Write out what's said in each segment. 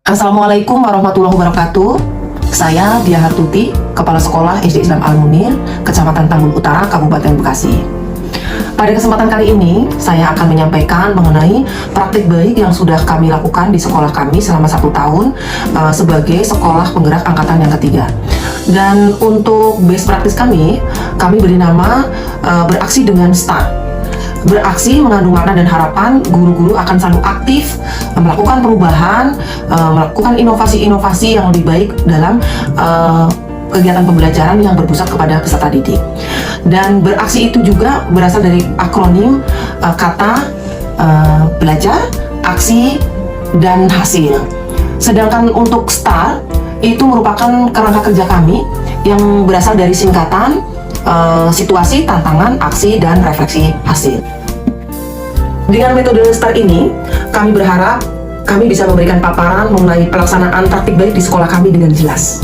Assalamualaikum warahmatullahi wabarakatuh. Saya Dia Hartuti, Kepala Sekolah SD Islam Al-Munir, Kecamatan Tambun Utara, Kabupaten Bekasi. Pada kesempatan kali ini, saya akan menyampaikan mengenai praktik baik yang sudah kami lakukan di sekolah kami selama 1 tahun sebagai sekolah penggerak angkatan yang ketiga. Dan untuk base praktis kami beri nama beraksi dengan STAR. Beraksi mengandung makna dan harapan guru-guru akan selalu aktif melakukan perubahan, melakukan inovasi-inovasi yang lebih baik dalam kegiatan pembelajaran yang berpusat kepada peserta didik. Dan beraksi itu juga berasal dari akronim kata belajar, aksi, dan hasil. Sedangkan untuk STAR itu merupakan kerangka kerja kami yang berasal dari singkatan situasi, tantangan, aksi, dan refleksi hasil. Dengan metode STAR ini, kami berharap kami bisa memberikan paparan mengenai pelaksanaan praktik baik di sekolah kami dengan jelas.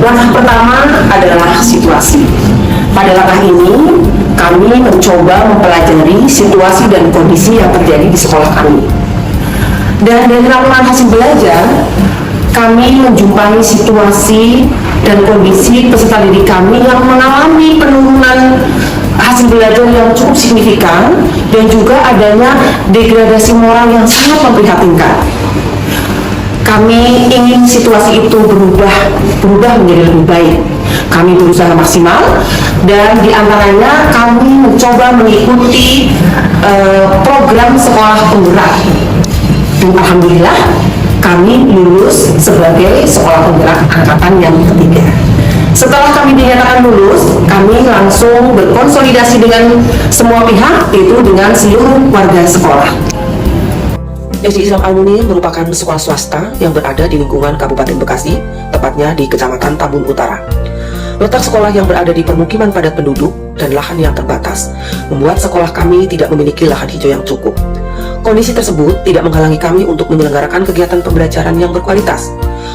Langkah pertama adalah situasi. Pada langkah ini, kami mencoba mempelajari situasi dan kondisi yang terjadi di sekolah kami. Dan dari laporan hasil belajar, kami menjumpai situasi dan kondisi peserta didik kami yang mengalami penurunan hasil belajar yang cukup signifikan dan juga adanya degradasi moral yang sangat memprihatinkan. Kami ingin situasi itu berubah menjadi lebih baik. Kami berusaha maksimal dan diantaranya kami mencoba mengikuti program sekolah penggerak. Dan alhamdulillah kami lulus sebagai sekolah penggerak angkatan yang ketiga. Setelah kami dinyatakan lulus, kami langsung berkonsolidasi dengan semua pihak, yaitu dengan seluruh warga sekolah. SD Islam Al-Munir merupakan sekolah swasta yang berada di lingkungan Kabupaten Bekasi, tepatnya di Kecamatan Tambun Utara. Letak sekolah yang berada di permukiman padat penduduk dan lahan yang terbatas membuat sekolah kami tidak memiliki lahan hijau yang cukup. Kondisi tersebut tidak menghalangi kami untuk menyelenggarakan kegiatan pembelajaran yang berkualitas.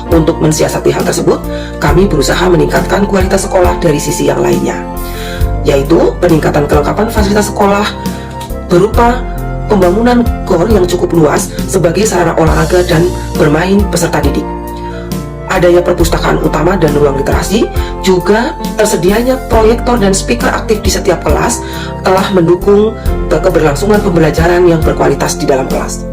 Untuk mensiasati hal tersebut, kami berusaha meningkatkan kualitas sekolah dari sisi yang lainnya, yaitu peningkatan kelengkapan fasilitas sekolah berupa pembangunan gor yang cukup luas sebagai sarana olahraga dan bermain peserta didik. Adanya perpustakaan utama dan ruang literasi, juga tersedianya proyektor dan speaker aktif di setiap kelas telah mendukung keberlangsungan pembelajaran yang berkualitas di dalam kelas.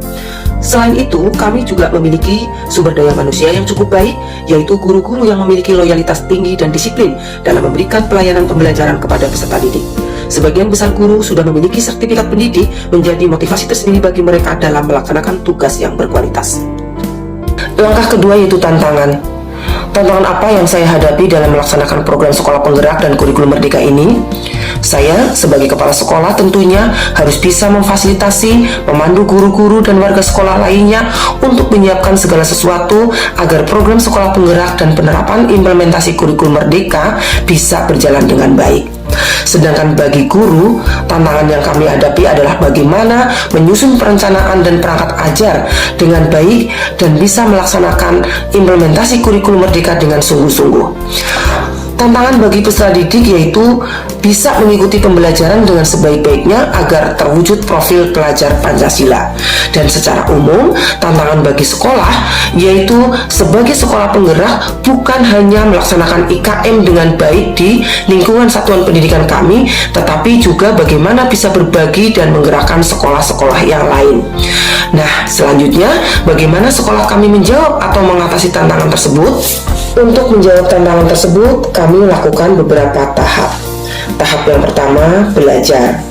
Selain itu, kami juga memiliki sumber daya manusia yang cukup baik, yaitu guru-guru yang memiliki loyalitas tinggi dan disiplin dalam memberikan pelayanan pembelajaran kepada peserta didik. Sebagian besar guru sudah memiliki sertifikat pendidik menjadi motivasi tersendiri bagi mereka dalam melaksanakan tugas yang berkualitas. Langkah kedua yaitu tantangan. Tantangan apa yang saya hadapi dalam melaksanakan program sekolah penggerak dan kurikulum merdeka ini? Saya sebagai kepala sekolah tentunya harus bisa memfasilitasi, memandu guru-guru dan warga sekolah lainnya untuk menyiapkan segala sesuatu agar program sekolah penggerak dan penerapan implementasi kurikulum merdeka bisa berjalan dengan baik. Sedangkan bagi guru, tantangan yang kami hadapi adalah bagaimana menyusun perencanaan dan perangkat ajar dengan baik dan bisa melaksanakan implementasi kurikulum merdeka dengan sungguh-sungguh. Tantangan bagi peserta didik yaitu bisa mengikuti pembelajaran dengan sebaik-baiknya agar terwujud profil pelajar Pancasila. Dan secara umum, tantangan bagi sekolah yaitu sebagai sekolah penggerak bukan hanya melaksanakan IKM dengan baik di lingkungan satuan pendidikan kami, tetapi juga bagaimana bisa berbagi dan menggerakkan sekolah-sekolah yang lain. Nah, selanjutnya bagaimana sekolah kami menjawab atau mengatasi tantangan tersebut? Untuk menjawab tantangan tersebut, kami lakukan beberapa tahap. Tahap yang pertama, belajar.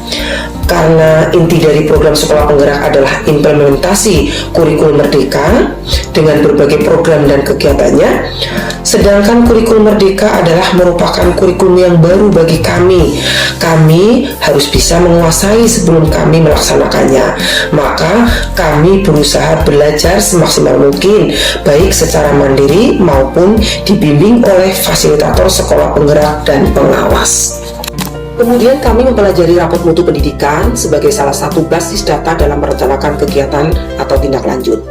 Karena inti dari program sekolah penggerak adalah implementasi kurikulum merdeka dengan berbagai program dan kegiatannya, sedangkan kurikulum merdeka adalah merupakan kurikulum yang baru bagi kami. Kami harus bisa menguasai sebelum kami melaksanakannya. Maka kami berusaha belajar semaksimal mungkin, baik secara mandiri maupun dibimbing oleh fasilitator sekolah penggerak dan pengawas. Kemudian kami mempelajari raport mutu pendidikan sebagai salah satu basis data dalam merencanakan kegiatan atau tindak lanjut.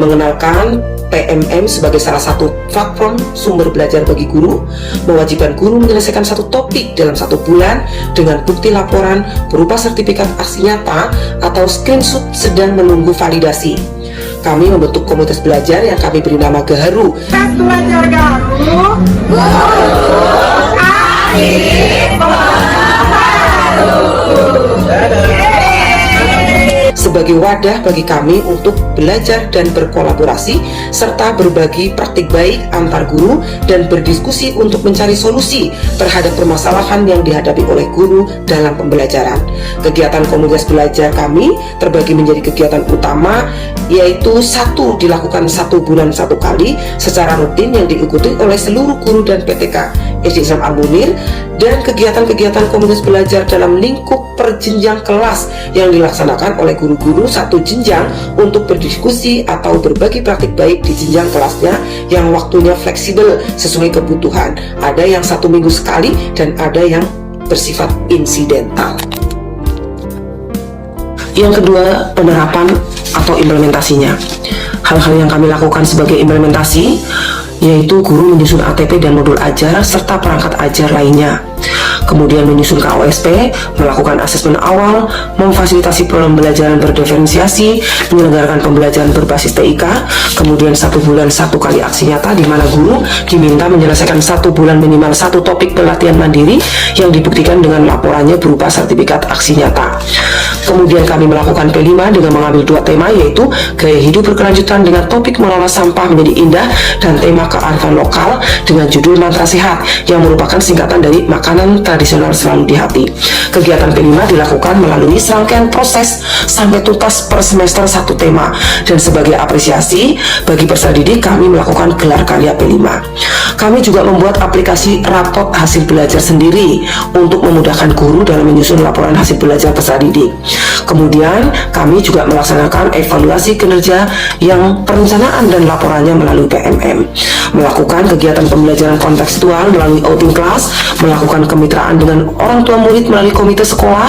Mengenalkan PMM sebagai salah satu platform sumber belajar bagi guru, mewajibkan guru menyelesaikan satu topik dalam 1 bulan dengan bukti laporan berupa sertifikat aksi nyata atau screenshot sedang menunggu validasi. Kami membentuk komunitas belajar yang kami beri nama Gaharu. Belajar Gaharu, sebagai wadah bagi kami untuk belajar dan berkolaborasi serta berbagi praktik baik antar guru dan berdiskusi untuk mencari solusi terhadap permasalahan yang dihadapi oleh guru dalam pembelajaran. Kegiatan komunitas belajar kami terbagi menjadi kegiatan utama, yaitu 1 dilakukan 1 bulan 1 kali secara rutin yang diikuti oleh seluruh guru dan PTK SD Islam Al-Munir, dan kegiatan-kegiatan komunitas belajar dalam lingkup perjenjang kelas yang dilaksanakan oleh guru-guru 1 jenjang untuk berdiskusi atau berbagi praktik baik di jenjang kelasnya yang waktunya fleksibel sesuai kebutuhan. Ada yang 1 minggu sekali dan ada yang bersifat insidental. Yang kedua, penerapan atau implementasinya. Hal-hal yang kami lakukan sebagai implementasi yaitu guru menyusun ATP dan modul ajar serta perangkat ajar lainnya. Kemudian menyusun KOSP, melakukan asesmen awal, memfasilitasi pembelajaran berdiferensiasi, menyelenggarakan pembelajaran berbasis TIK, kemudian 1 bulan 1 kali aksi nyata di mana guru diminta menyelesaikan 1 bulan minimal 1 topik pelatihan mandiri yang dibuktikan dengan laporannya berupa sertifikat aksi nyata. Kemudian kami melakukan P5 dengan mengambil 2 tema, yaitu gaya hidup berkelanjutan dengan topik mengelola sampah menjadi indah dan tema kearifan lokal dengan judul mantra sehat yang merupakan singkatan dari makanan tradisional selalu di hati. Kegiatan P5 dilakukan melalui serangkaian proses sampai tuntas per semester 1 tema, dan sebagai apresiasi bagi peserta didik kami melakukan gelar karya P5. Kami juga membuat aplikasi rapot hasil belajar sendiri untuk memudahkan guru dalam menyusun laporan hasil belajar peserta didik. Kemudian kami juga melaksanakan evaluasi kinerja yang perencanaan dan laporannya melalui PMM, melakukan kegiatan pembelajaran kontekstual melalui outing class, melakukan kemitraan dengan orang tua murid melalui komite sekolah,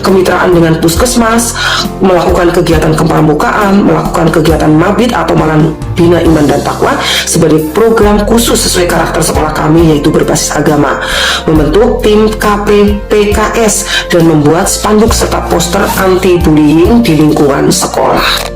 kemitraan dengan puskesmas, melakukan kegiatan kepramukaan, melakukan kegiatan mabit atau malam bina iman dan takwa sebagai program khusus sesuai karakter sekolah kami yaitu berbasis agama, membentuk tim KPPKS dan membuat spanduk serta poster anti-bullying di lingkungan sekolah.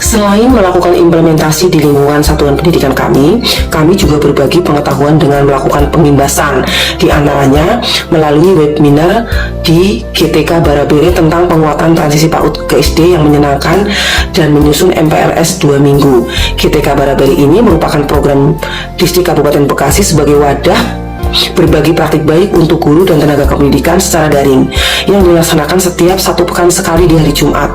Selain melakukan implementasi di lingkungan satuan pendidikan kami juga berbagi pengetahuan dengan melakukan pengimbasan, di antaranya melalui webinar di GTK Barabere tentang penguatan transisi PAUD ke SD yang menyenangkan dan menyusun MPLS 2 minggu. GTK Barabere ini merupakan program Distrik Kabupaten Bekasi sebagai wadah berbagi praktik baik untuk guru dan tenaga kependidikan secara daring yang dilaksanakan setiap 1 pekan sekali di hari Jumat.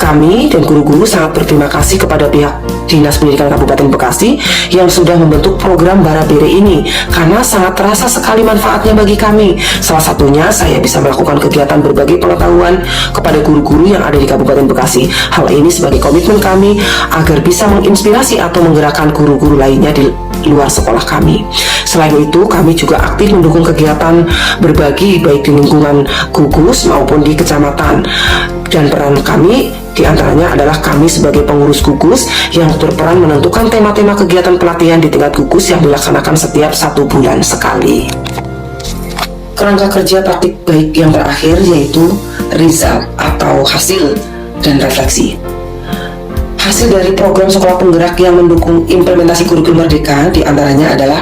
Kami dan guru-guru sangat berterima kasih kepada pihak Dinas Pendidikan Kabupaten Bekasi yang sudah membentuk program Barabere ini karena sangat terasa sekali manfaatnya bagi kami. Salah satunya saya bisa melakukan kegiatan berbagi pengetahuan kepada guru-guru yang ada di Kabupaten Bekasi. Hal ini sebagai komitmen kami agar bisa menginspirasi atau menggerakkan guru-guru lainnya di luar sekolah kami. Selain itu, kami juga aktif mendukung kegiatan berbagi baik di lingkungan gugus maupun di kecamatan. Dan peran kami diantaranya adalah kami sebagai pengurus gugus yang berperan menentukan tema-tema kegiatan pelatihan di tingkat gugus yang dilaksanakan setiap 1 bulan sekali. Kerangka kerja praktik baik yang terakhir yaitu result atau hasil dan refleksi. Hasil dari program sekolah penggerak yang mendukung implementasi kurikulum merdeka diantaranya adalah: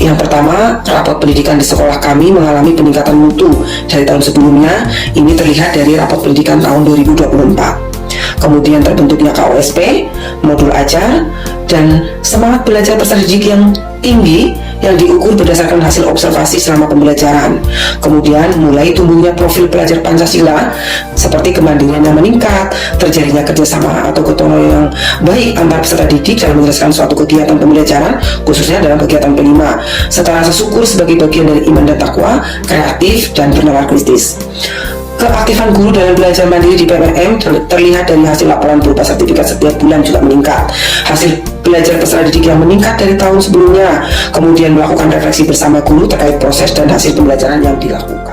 yang pertama, rapot pendidikan di sekolah kami mengalami peningkatan mutu dari tahun sebelumnya. Ini terlihat dari rapot pendidikan tahun 2024. Kemudian terbentuknya KOSP, modul ajar, dan semangat belajar peserta didik yang tinggi yang diukur berdasarkan hasil observasi selama pembelajaran. Kemudian mulai tumbuhnya profil pelajar Pancasila seperti kemandirian yang meningkat, terjadinya kerjasama atau gotong royong yang baik antar peserta didik dalam menyelesaikan suatu kegiatan pembelajaran, khususnya dalam kegiatan P5, serta rasa syukur sebagai bagian dari iman dan takwa, kreatif dan bernalar kritis. Keaktifan guru dalam belajar mandiri di PMM terlihat dari hasil laporan berupa sertifikat setiap bulan juga meningkat. Hasil belajar peserta didik yang meningkat dari tahun sebelumnya. Kemudian melakukan refleksi bersama guru terkait proses dan hasil pembelajaran yang dilakukan.